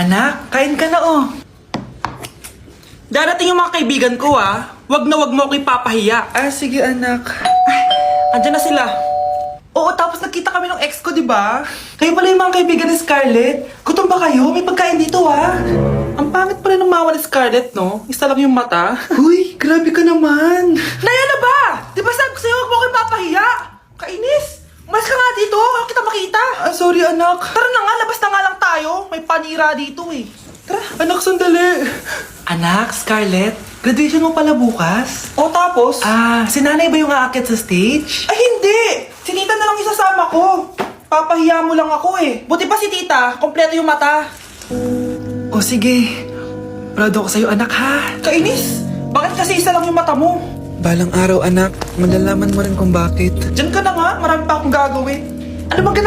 Anak, kain ka na oh. Darating yung mga kaibigan ko ah. Wag na wag mo ako ipapahiya. Ah, sige anak. Ay, andyan na sila. Oo, tapos nagkita kami ng ex ko, di ba? Kayo pala yung mga kaibigan ni Scarlett. Gutom ba kayo? May pagkain dito ah. Ang pangit pala ng mama ni Scarlett, no? Isa lang yung mata. Uy, grabe ka naman. Naya na ba? Di ba sabi ko sa'yo, wag mo ako ipapahiya? Kainis. Umalis ka nga dito. Huwag kita makita. Ah, sorry anak. Tara na nga, labas na nga lang tayo. May panira dito eh. Tara. Anak, sandali. Anak, Scarlett, graduation mo pala bukas? O tapos? Ah, si nanay ba yung aakyat sa stage? Ay, hindi! Si tita na lang isasama ko. Papahiya mo lang ako eh. Buti pa si tita, kompleto yung mata. O sige, proud ako sa'yo anak ha. Kainis, bakit kasi isa lang yung mata mo? Balang araw anak, malalaman mo rin kung bakit. Diyan ka na nga, marami pa akong gagawin. Ano bang